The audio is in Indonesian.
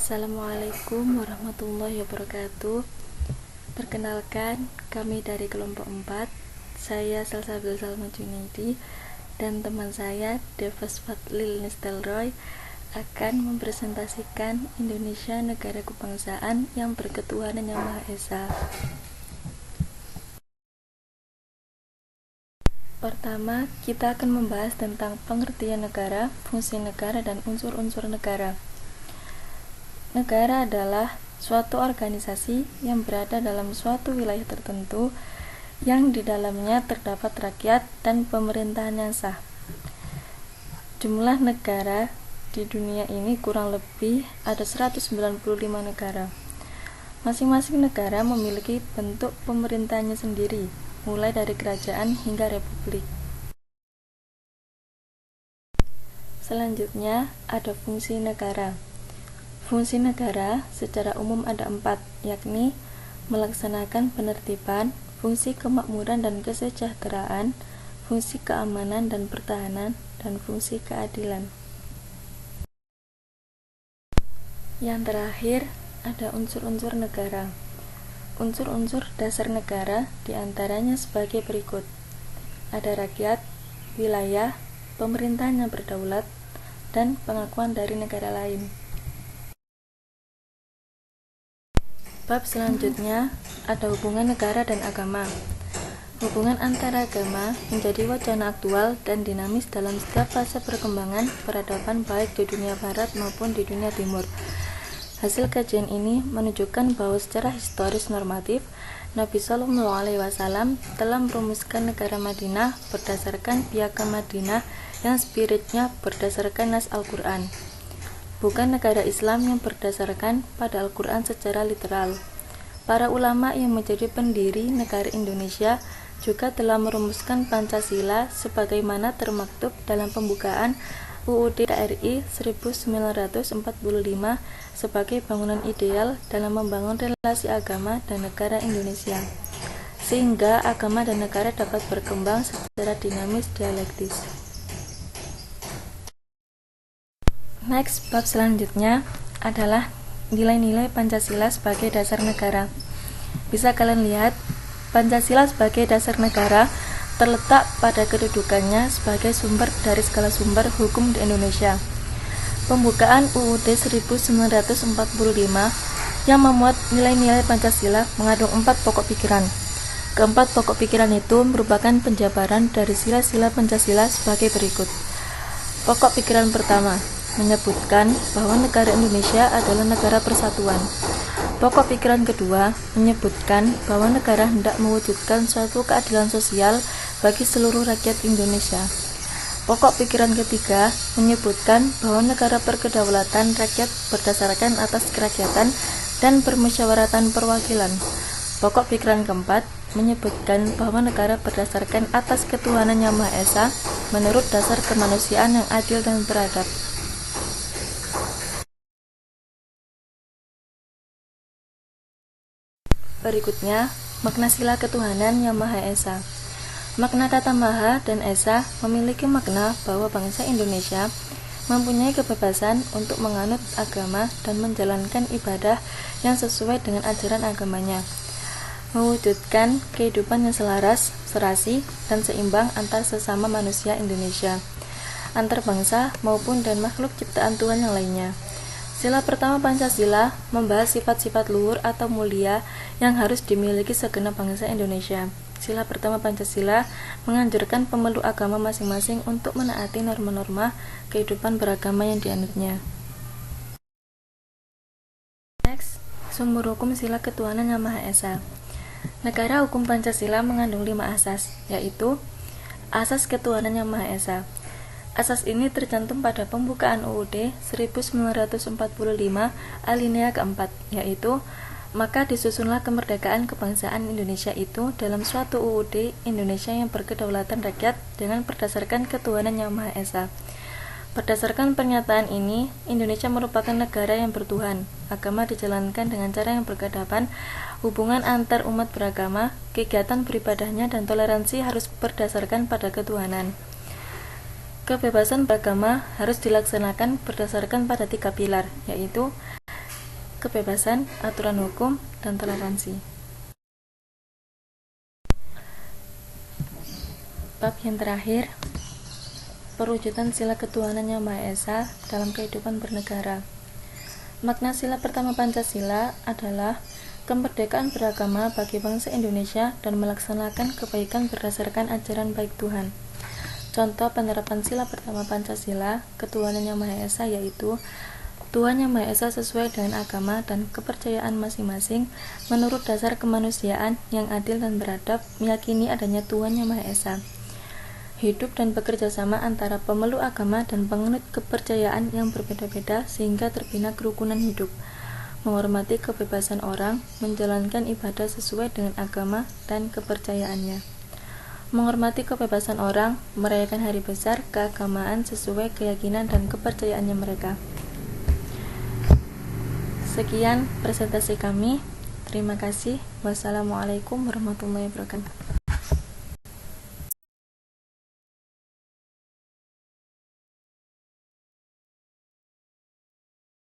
Assalamualaikum warahmatullahi wabarakatuh. Perkenalkan, kami dari kelompok 4. Saya Salsabil Salma Junaidi dan teman saya Devas Fadlil Nistelroy akan mempresentasikan Indonesia negara kebangsaan yang berketuhanan yang Maha Esa. Pertama, kita akan membahas tentang pengertian negara, fungsi negara, dan unsur-unsur negara. Negara adalah suatu organisasi yang berada dalam suatu wilayah tertentu yang di dalamnya terdapat rakyat dan pemerintahan yang sah. Jumlah negara di dunia ini kurang lebih ada 195 negara. Masing-masing negara memiliki bentuk pemerintahannya sendiri, mulai dari kerajaan hingga republik. Selanjutnya ada fungsi negara. Fungsi negara secara umum ada 4, yakni melaksanakan penertiban, fungsi kemakmuran dan kesejahteraan, fungsi keamanan dan pertahanan, dan fungsi keadilan. Yang terakhir ada unsur-unsur negara. Unsur-unsur dasar negara diantaranya sebagai berikut: ada rakyat, wilayah, pemerintahan yang berdaulat, dan pengakuan dari negara lain. Bab selanjutnya ada hubungan negara dan agama. Hubungan antara agama menjadi wacana aktual dan dinamis dalam setiap fase perkembangan peradaban baik di dunia barat maupun di dunia timur. Hasil kajian ini menunjukkan bahwa secara historis normatif, Nabi Shallallahu Alaihi Wasallam telah merumuskan negara Madinah berdasarkan piagam Madinah yang spiritnya berdasarkan nas Al-Quran, bukan negara Islam yang berdasarkan pada Al-Quran secara literal. Para ulama yang menjadi pendiri negara Indonesia juga telah merumuskan Pancasila sebagaimana termaktub dalam pembukaan UUD RI 1945 sebagai bangunan ideal dalam membangun relasi agama dan negara Indonesia, sehingga agama dan negara dapat berkembang secara dinamis dialektis. Next, bab selanjutnya adalah nilai-nilai Pancasila sebagai dasar negara. Bisa kalian lihat, Pancasila sebagai dasar negara terletak pada kedudukannya sebagai sumber dari segala sumber hukum di Indonesia. Pembukaan UUD 1945 yang memuat nilai-nilai Pancasila mengandung 4 pokok pikiran. Keempat pokok pikiran itu merupakan penjabaran dari sila-sila Pancasila sebagai berikut. Pokok pikiran pertama menyebutkan bahwa negara Indonesia adalah negara persatuan. Pokok pikiran kedua menyebutkan bahwa negara hendak mewujudkan suatu keadilan sosial bagi seluruh rakyat Indonesia. Pokok pikiran ketiga menyebutkan bahwa negara berkedaulatan rakyat berdasarkan atas kerakyatan dan permusyawaratan perwakilan. Pokok pikiran keempat menyebutkan bahwa negara berdasarkan atas ketuhanan yang Maha Esa menurut dasar kemanusiaan yang adil dan beradab. Berikutnya, makna sila ketuhanan yang Maha Esa. Makna kata Maha dan Esa memiliki makna bahwa bangsa Indonesia mempunyai kebebasan untuk menganut agama dan menjalankan ibadah yang sesuai dengan ajaran agamanya, mewujudkan kehidupan yang selaras, serasi, dan seimbang antar sesama manusia Indonesia, antar bangsa maupun dan makhluk ciptaan Tuhan yang lainnya. Sila pertama Pancasila membahas sifat-sifat luhur atau mulia yang harus dimiliki segenap bangsa Indonesia. Sila pertama Pancasila menganjurkan pemeluk agama masing-masing untuk menaati norma-norma kehidupan beragama yang dianutnya. Next, sumber hukum sila ketuhanan yang Maha Esa. Negara hukum Pancasila mengandung 5 asas, yaitu asas ketuhanan yang Maha Esa. Asas ini tercantum pada pembukaan UUD 1945 alinea keempat, yaitu maka disusunlah kemerdekaan kebangsaan Indonesia itu dalam suatu UUD Indonesia yang berkedaulatan rakyat dengan berdasarkan ketuhanan yang Maha Esa. Berdasarkan pernyataan ini, Indonesia merupakan negara yang bertuhan, agama dijalankan dengan cara yang berkeadaban, hubungan antar umat beragama, kegiatan beribadahnya dan toleransi harus berdasarkan pada ketuhanan. Kebebasan beragama harus dilaksanakan berdasarkan pada 3 pilar, yaitu kebebasan, aturan hukum, dan toleransi. Bab yang terakhir, perwujudan sila ketuhanan Yang Maha Esa dalam kehidupan bernegara. Makna sila pertama Pancasila adalah kemerdekaan beragama bagi bangsa Indonesia dan melaksanakan kebaikan berdasarkan ajaran baik Tuhan. Contoh penerapan sila pertama Pancasila, ketuhanan Yang Maha Esa, yaitu Tuhan Yang Maha Esa sesuai dengan agama dan kepercayaan masing-masing menurut dasar kemanusiaan yang adil dan beradab, meyakini adanya Tuhan Yang Maha Esa. Hidup dan bekerja sama antara pemeluk agama dan penganut kepercayaan yang berbeda-beda sehingga terbina kerukunan hidup. Menghormati kebebasan orang, menjalankan ibadah sesuai dengan agama dan kepercayaannya. Menghormati kebebasan orang, merayakan hari besar keagamaan sesuai keyakinan dan kepercayaannya mereka. Sekian presentasi kami. Terima kasih. Wassalamualaikum warahmatullahi wabarakatuh.